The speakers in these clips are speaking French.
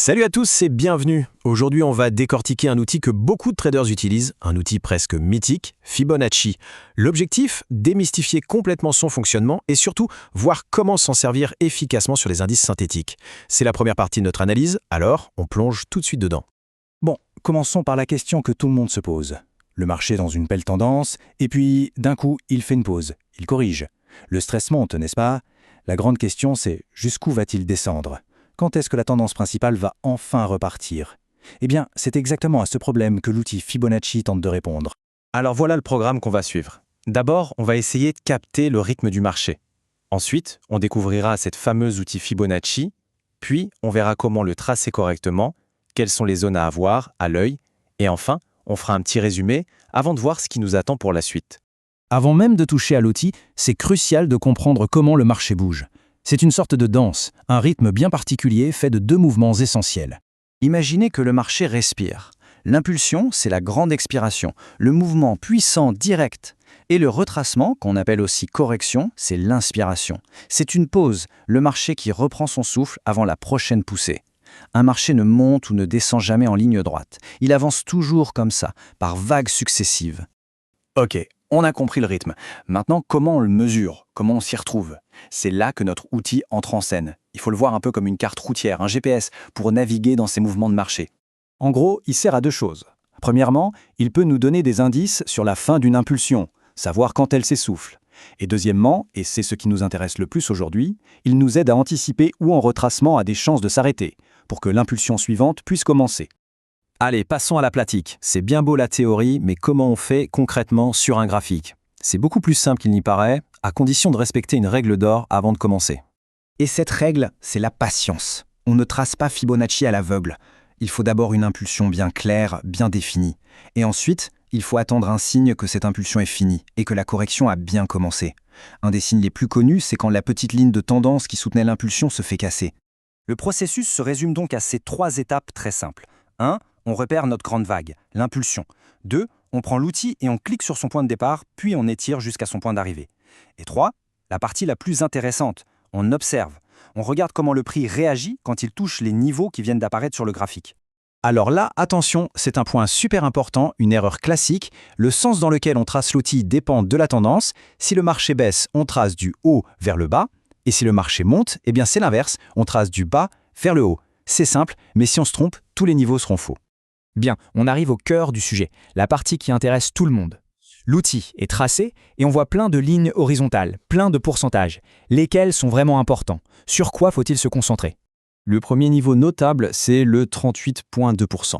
Salut à tous et bienvenue. Aujourd'hui, on va décortiquer un outil que beaucoup de traders utilisent, un outil presque mythique, Fibonacci. L'objectif, démystifier complètement son fonctionnement et surtout voir comment s'en servir efficacement sur les indices synthétiques. C'est la première partie de notre analyse, alors on plonge tout de suite dedans. Bon, commençons par la question que tout le monde se pose. Le marché est dans une belle tendance, et puis d'un coup, il fait une pause, il corrige. Le stress monte, n'est-ce pas? La grande question, c'est jusqu'où va-t-il descendre? Quand est-ce que la tendance principale va enfin repartir? Eh bien, c'est exactement à ce problème que l'outil Fibonacci tente de répondre. Alors voilà le programme qu'on va suivre. D'abord, on va essayer de capter le rythme du marché. Ensuite, on découvrira cet fameux outil Fibonacci, puis on verra comment le tracer correctement, quelles sont les zones à avoir, à l'œil, et enfin, on fera un petit résumé avant de voir ce qui nous attend pour la suite. Avant même de toucher à l'outil, c'est crucial de comprendre comment le marché bouge. C'est une sorte de danse, un rythme bien particulier fait de deux mouvements essentiels. Imaginez que le marché respire. L'impulsion, c'est la grande expiration, le mouvement puissant direct. Et le retracement, qu'on appelle aussi correction, c'est l'inspiration. C'est une pause, le marché qui reprend son souffle avant la prochaine poussée. Un marché ne monte ou ne descend jamais en ligne droite. Il avance toujours comme ça, par vagues successives. Ok, on a compris le rythme. Maintenant, comment on le mesure? Comment on s'y retrouve? C'est là que notre outil entre en scène. Il faut le voir un peu comme une carte routière, un GPS, pour naviguer dans ces mouvements de marché. En gros, il sert à deux choses. Premièrement, il peut nous donner des indices sur la fin d'une impulsion, savoir quand elle s'essouffle. Et deuxièmement, et c'est ce qui nous intéresse le plus aujourd'hui, il nous aide à anticiper où en retracement a des chances de s'arrêter, pour que l'impulsion suivante puisse commencer. Allez, passons à la pratique. C'est bien beau la théorie, mais comment on fait concrètement sur un graphique? C'est beaucoup plus simple qu'il n'y paraît, à condition de respecter une règle d'or avant de commencer. Et cette règle, c'est la patience. On ne trace pas Fibonacci à l'aveugle. Il faut d'abord une impulsion bien claire, bien définie. Et ensuite, il faut attendre un signe que cette impulsion est finie et que la correction a bien commencé. Un des signes les plus connus, c'est quand la petite ligne de tendance qui soutenait l'impulsion se fait casser. Le processus se résume donc à ces trois étapes très simples. 1. On repère notre grande vague, l'impulsion. 2. On prend l'outil et on clique sur son point de départ, puis on étire jusqu'à son point d'arrivée. Et 3. La partie la plus intéressante, on observe. On regarde comment le prix réagit quand il touche les niveaux qui viennent d'apparaître sur le graphique. Alors là, attention, c'est un point super important, une erreur classique. Le sens dans lequel on trace l'outil dépend de la tendance. Si le marché baisse, on trace du haut vers le bas. Et si le marché monte, eh bien c'est l'inverse, on trace du bas vers le haut. C'est simple, mais si on se trompe, tous les niveaux seront faux. Bien, on arrive au cœur du sujet, la partie qui intéresse tout le monde. L'outil est tracé et on voit plein de lignes horizontales, plein de pourcentages. Lesquels sont vraiment importants? Sur quoi faut-il se concentrer? Le premier niveau notable, c'est le 38,2%.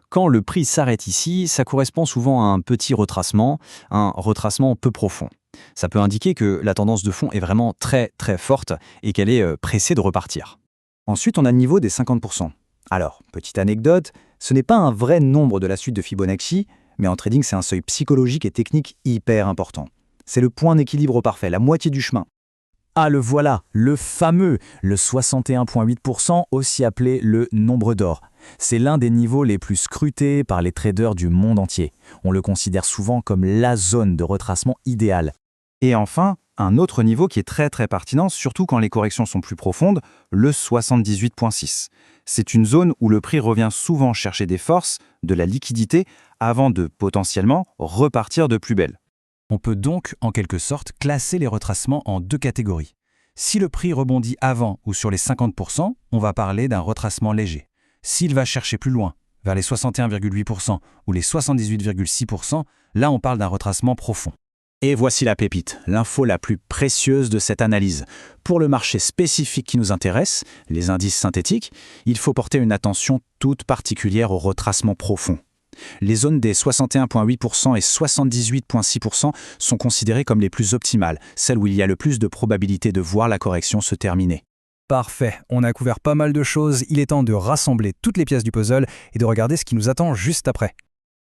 Quand le prix s'arrête ici, ça correspond souvent à un petit retracement, un retracement peu profond. Ça peut indiquer que la tendance de fond est vraiment très très forte et qu'elle est pressée de repartir. Ensuite, on a le niveau des 50%. Alors, petite anecdote, ce n'est pas un vrai nombre de la suite de Fibonacci, mais en trading, c'est un seuil psychologique et technique hyper important. C'est le point d'équilibre parfait, la moitié du chemin. Ah, le voilà, le fameux, le 61,8%, aussi appelé le nombre d'or. C'est l'un des niveaux les plus scrutés par les traders du monde entier. On le considère souvent comme la zone de retracement idéale. Et enfin, un autre niveau qui est très très pertinent, surtout quand les corrections sont plus profondes, le 78,6. C'est une zone où le prix revient souvent chercher des forces, de la liquidité, avant de potentiellement repartir de plus belle. On peut donc, en quelque sorte, classer les retracements en deux catégories. Si le prix rebondit avant ou sur les 50%, on va parler d'un retracement léger. S'il va chercher plus loin, vers les 61,8% ou les 78,6%, là on parle d'un retracement profond. Et voici la pépite, l'info la plus précieuse de cette analyse. Pour le marché spécifique qui nous intéresse, les indices synthétiques, il faut porter une attention toute particulière au retracement profond. Les zones des 61,8% et 78,6% sont considérées comme les plus optimales, celles où il y a le plus de probabilité de voir la correction se terminer. Parfait, on a couvert pas mal de choses, il est temps de rassembler toutes les pièces du puzzle et de regarder ce qui nous attend juste après.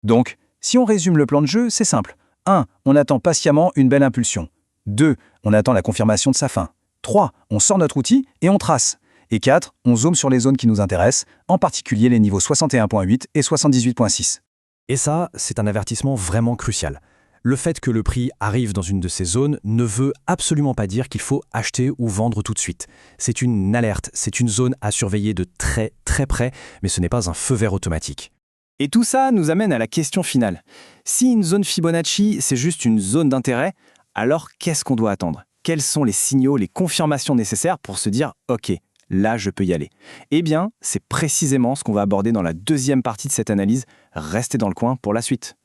Donc, si on résume le plan de jeu, c'est simple. 1. On attend patiemment une belle impulsion. 2. On attend la confirmation de sa fin. 3. On sort notre outil et on trace. Et 4. On zoome sur les zones qui nous intéressent, en particulier les niveaux 61,8 et 78,6. Et ça, c'est un avertissement vraiment crucial. Le fait que le prix arrive dans une de ces zones ne veut absolument pas dire qu'il faut acheter ou vendre tout de suite. C'est une alerte, c'est une zone à surveiller de très très près, mais ce n'est pas un feu vert automatique. Et tout ça nous amène à la question finale. Si une zone Fibonacci, c'est juste une zone d'intérêt, alors qu'est-ce qu'on doit attendre? Quels sont les signaux, les confirmations nécessaires pour se dire « Ok, là je peux y aller ». Eh bien, c'est précisément ce qu'on va aborder dans la deuxième partie de cette analyse. Restez dans le coin pour la suite.